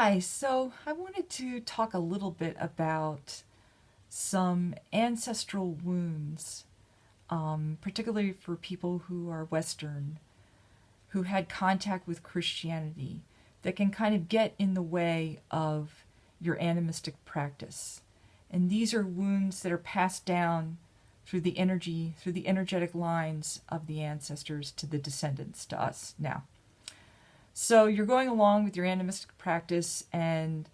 Hi, so I wanted to talk a little bit about some ancestral wounds, particularly for people who are Western, who had contact with Christianity, that can kind of get in the way of your animistic practice. And these are wounds that are passed down through the energy, through the energetic lines of the ancestors to the descendants, to us now. So you're going along with your animistic practice and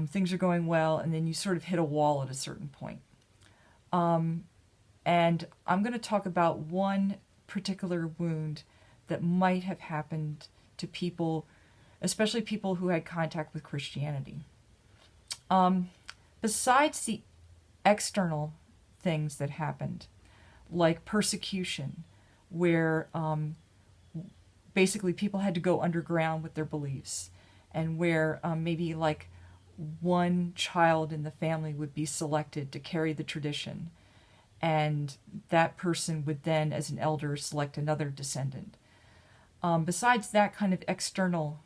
things are going well, and then you sort of hit a wall at a certain point. And I'm going to talk about one particular wound that might have happened to people, especially people who had contact with Christianity. Besides the external things that happened, like persecution, where basically people had to go underground with their beliefs, and where maybe like one child in the family would be selected to carry the tradition, and that person would then, as an elder, select another descendant. Besides that kind of external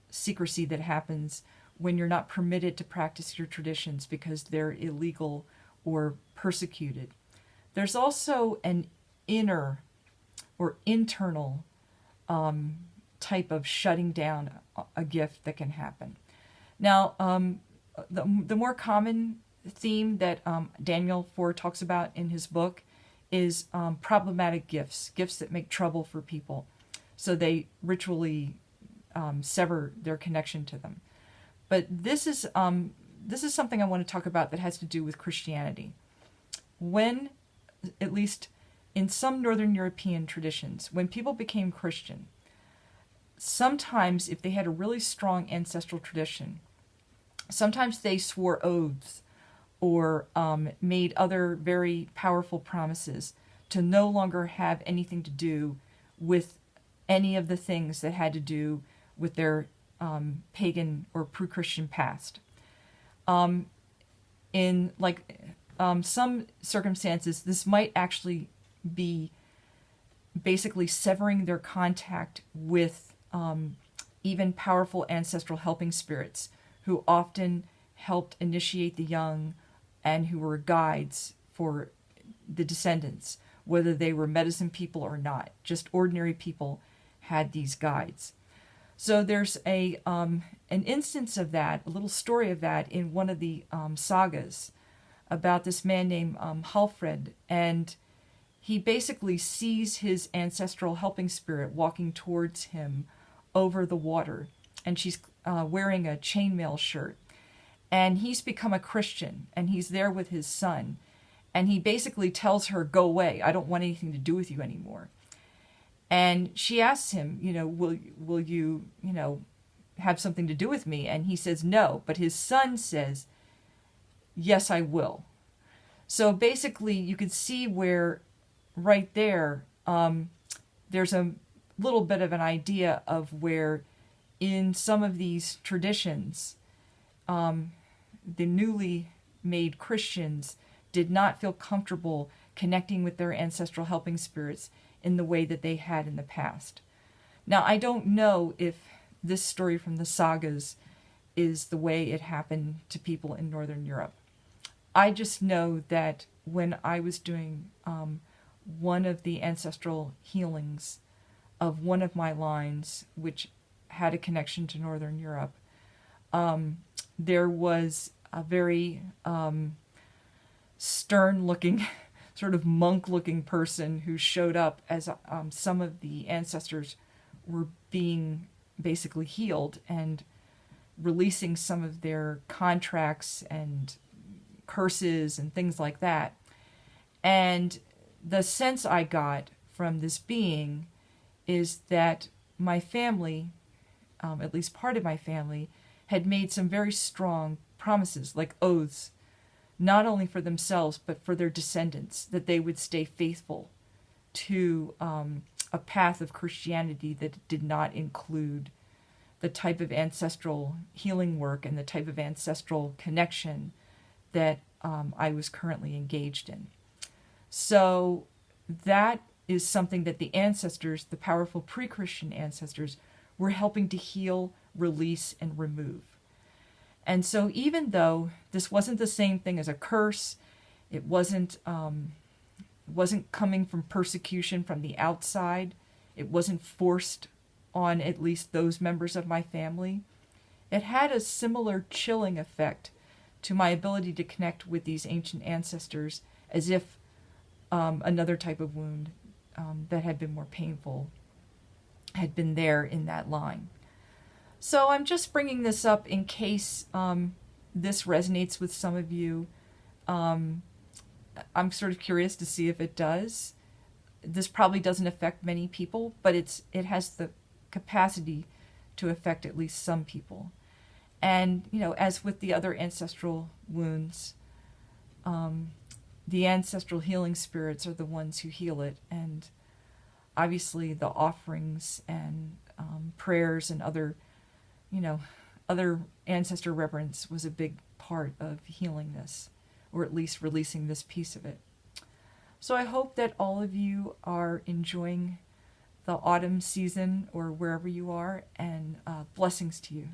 secrecy that happens when you're not permitted to practice your traditions because they're illegal or persecuted, there's also an inner or internal type of shutting down a gift that can happen. Now, the more common theme that Daniel Ford talks about in his book is problematic gifts, gifts that make trouble for people, so they ritually sever their connection to them. But this is something I want to talk about that has to do with Christianity. When, at least in some Northern European traditions, when people became Christian, sometimes if they had a really strong ancestral tradition, sometimes they swore oaths or made other very powerful promises to no longer have anything to do with any of the things that had to do with their pagan or pre-Christian past. In some circumstances, this might actually be basically severing their contact with even powerful ancestral helping spirits who often helped initiate the young and who were guides for the descendants, whether they were medicine people or not. Just ordinary people had these guides. So there's an instance of that, a little story of that in one of the sagas about this man named Halfred, and he basically sees his ancestral helping spirit walking towards him over the water, and she's wearing a chainmail shirt, and he's become a Christian, and he's there with his son, and he basically tells her, "Go away, I don't want anything to do with you anymore." And she asks him, will you, have something to do with me? And he says no, but his son says, "Yes, I will." So basically you could see where right there, there's a little bit of an idea of where in some of these traditions, the newly made Christians did not feel comfortable connecting with their ancestral helping spirits in the way that they had in the past. Now, I don't know if this story from the sagas is the way it happened to people in Northern Europe. I just know that when I was doing one of the ancestral healings of one of my lines, which had a connection to Northern Europe, there was a very stern-looking, sort of monk-looking person who showed up as some of the ancestors were being basically healed and releasing some of their contracts and curses and things like that. And the sense I got from this being is that my family, at least part of my family, had made some very strong promises, like oaths, not only for themselves but for their descendants, that they would stay faithful to a path of Christianity that did not include the type of ancestral healing work and the type of ancestral connection that I was currently engaged in. So that is something that the ancestors, the powerful pre-Christian ancestors, were helping to heal release, and remove. And so even though this wasn't the same thing as a curse, it wasn't coming from persecution from the outside, it wasn't forced on at least those members of my family, it had a similar chilling effect to my ability to connect with these ancient ancestors as if another type of wound that had been more painful had been there in that line. So I'm just bringing this up in case this resonates with some of you. I'm sort of curious to see if it does. This probably doesn't affect many people, but it has the capacity to affect at least some people. And, as with the other ancestral wounds, the ancestral healing spirits are the ones who heal it. And obviously the offerings and prayers and other ancestor reverence was a big part of healing this, or at least releasing this piece of it. So I hope that all of you are enjoying the autumn season or wherever you are, and blessings to you.